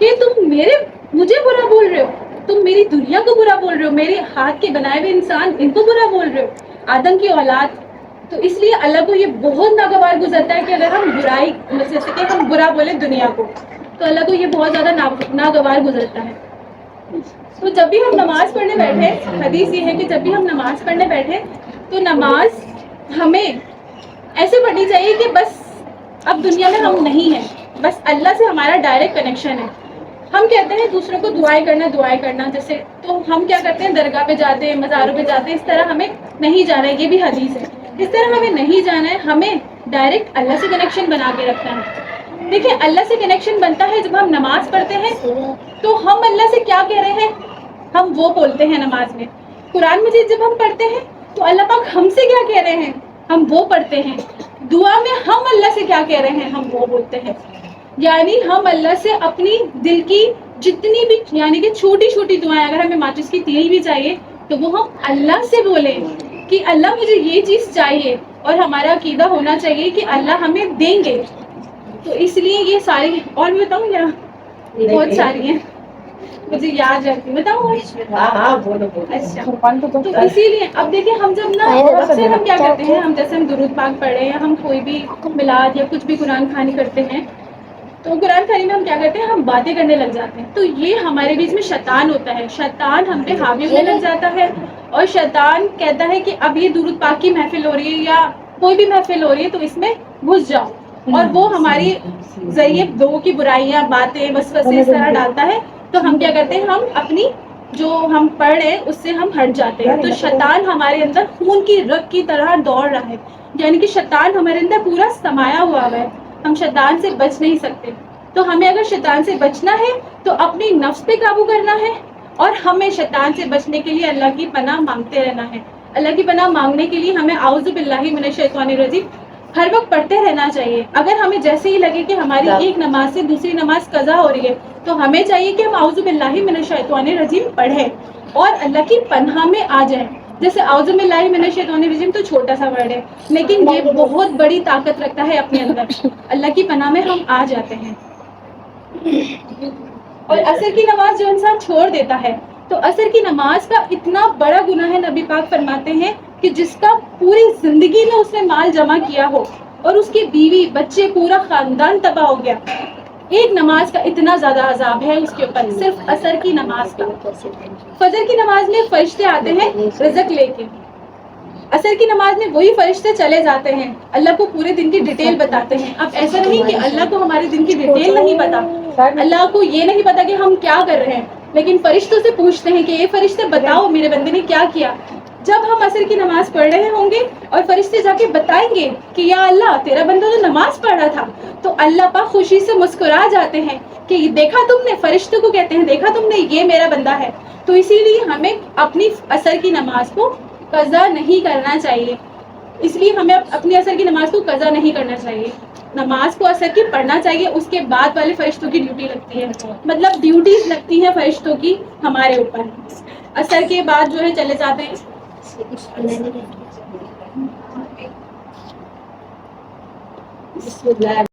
کہ تم مجھے برا بول رہے ہو, تم میری دنیا کو برا بول رہے ہو, میرے ہاتھ کے بنائے ہوئے انسان ان کو برا بول رہے ہو, آدم کی اولاد. تو اس لیے اللہ کو یہ بہت ناگوار گزرتا ہے کہ اگر ہم برائی جیسے کہ ہم برا بولیں دنیا کو, تو اللہ کو یہ بہت زیادہ ناگوار گزرتا ہے. تو جب بھی ہم نماز پڑھنے بیٹھے, حدیث یہ ہے کہ جب بھی ہم نماز پڑھنے بیٹھے تو نماز ہمیں ایسے پڑھنی چاہیے کہ بس اب دنیا میں ہم نہیں ہیں, بس اللہ سے ہمارا ڈائریکٹ کنیکشن ہے. ہم کہتے ہیں دوسروں کو دعائیں کرنا جیسے, تو ہم کیا کرتے ہیں درگاہ پہ جاتے ہیں, مزاروں پہ جاتے ہیں, اس طرح ہمیں نہیں جانا ہے, یہ بھی حدیث ہے. اس طرح ہمیں نہیں جانا ہے, ہمیں ڈائریکٹ اللہ سے کنیکشن بنا کے رکھنا ہے. دیکھیں اللہ سے کنیکشن بنتا ہے جب ہم نماز پڑھتے ہیں, تو ہم اللہ سے کیا کہہ رہے ہیں ہم وہ بولتے ہیں نماز میں. قرآن مجید جب ہم پڑھتے ہیں تو اللہ پاک ہم سے کیا کہہ رہے ہیں ہم وہ پڑھتے ہیں. دعا میں ہم اللہ سے کیا کہہ رہے ہیں ہم وہ بولتے ہیں. یعنی ہم اللہ سے اپنی دل کی جتنی بھی یعنی کہ چھوٹی چھوٹی دعائیں, اگر ہمیں ماچس کی تیل بھی چاہیے تو وہ ہم اللہ سے بولیں کہ اللہ مجھے یہ چیز چاہیے, اور ہمارا عقیدہ ہونا چاہیے کہ اللہ ہمیں دیں گے. تو اس لیے یہ ساری, اور بھی بتاؤں یا بہت ساری ہیں مجھے یاد رکھتی, بتاؤں. اچھا, تو اسی لیے اب دیکھیں ہم جب نا اکثر ہم کیا کرتے ہیں, ہم جیسے ہم درود پاک پڑھے یا ہم کوئی بھی میلاد یا کچھ بھی قرآن خوانی کرتے ہیں, تو قرآن خوانی میں ہم کیا کرتے ہیں ہم باتیں کرنے لگ جاتے ہیں. تو یہ ہمارے بیچ میں شیطان ہوتا ہے, شیطان ہم پہ حاوی ہونے لگ جاتا ہے, اور شیطان کہتا ہے کہ اب یہ درود پاک کی محفل ہو رہی ہے یا کوئی بھی محفل ہو رہی ہے تو اس میں گھس جاؤ, اور وہ ہماری ذریعے لوگوں کی برائیاں باتیں وسوسے اس طرح ڈالتا ہے. تو ہم کیا کرتے ہیں ہم اپنی جو ہم پڑھ رہے ہیں اس سے ہم ہٹ جاتے ہیں. تو شیطان ہمارے اندر خون کی رگ کی طرح دوڑ رہا ہے, یعنی کہ شیطان ہمارے اندر پورا سمایا ہوا ہے, ہم شیطان سے بچ نہیں سکتے. تو ہمیں اگر شیطان سے بچنا ہے تو اپنی نفس پہ قابو کرنا ہے, اور ہمیں شیطان سے بچنے کے لیے اللہ کی پناہ مانگتے رہنا ہے. اللہ کی پناہ مانگنے کے لیے ہمیں اعوذ باللہ من الشیطان الرجیم ہر وقت پڑھتے رہنا چاہیے. اگر ہمیں جیسے ہی لگے کہ ہماری ایک نماز سے دوسری نماز قضا ہو رہی ہے تو ہمیں چاہیے کہ ہم اعوذ باللہ من الشیطان الرجیم پڑھیں اور اللہ کی پناہ میں آ جائیں. جیسے اعوذ باللہ من الشیطان الرجیم تو چھوٹا سا ورڈ ہے, لیکن یہ بہت بڑی طاقت رکھتا ہے اپنے اندر. اللہ کی پناہ میں ہم آ جاتے ہیں. اور عصر کی نماز جو انسان چھوڑ دیتا ہے, تو عصر کی نماز کا اتنا بڑا گناہ ہے, نبی پاک فرماتے ہیں کہ جس کا پوری زندگی میں اس نے مال جمع کیا ہو اور اس کی بیوی بچے پورا خاندان تباہ ہو گیا, ایک نماز کا اتنا زیادہ عذاب ہے اس کے اوپر, صرف عصر کی نماز کا. فجر کی نماز میں فرشتے آتے ہیں رزق لے کے, عصر کی نماز میں وہی فرشتے چلے جاتے ہیں, اللہ کو پورے دن کی ڈیٹیل بتاتے ہیں. اب ایسا نہیں کہ اللہ کو ہمارے دن کی ڈیٹیل نہیں پتا, اللہ کو یہ نہیں پتا کہ ہم کیا کر رہے ہیں, لیکن فرشتوں سے پوچھتے ہیں کہ یہ فرشتے بتاؤ میرے بندے نے کیا کیا. جب ہم عصر کی نماز پڑھ رہے ہوں گے اور فرشتے جا کے بتائیں گے کہ یا اللہ تیرا بندہ تو نماز پڑھ رہا تھا, تو اللہ پاک خوشی سے مسکرا جاتے ہیں کہ دیکھا تم نے, فرشتوں کو کہتے ہیں دیکھا تم نے یہ میرا بندہ ہے. تو اسی لیے ہمیں اپنی عصر کی نماز کو قضا نہیں کرنا چاہیے, اس لیے ہمیں اپنی عصر کی نماز کو قضا نہیں کرنا چاہیے. نماز کو عصر کی پڑھنا چاہیے, اس کے بعد والے فرشتوں کی ڈیوٹی لگتی ہے, مطلب ڈیوٹیز لگتی ہیں فرشتوں کی ہمارے اوپر. عصر کے بعد جو ہے چلے جاتے ہیں بسم اللہ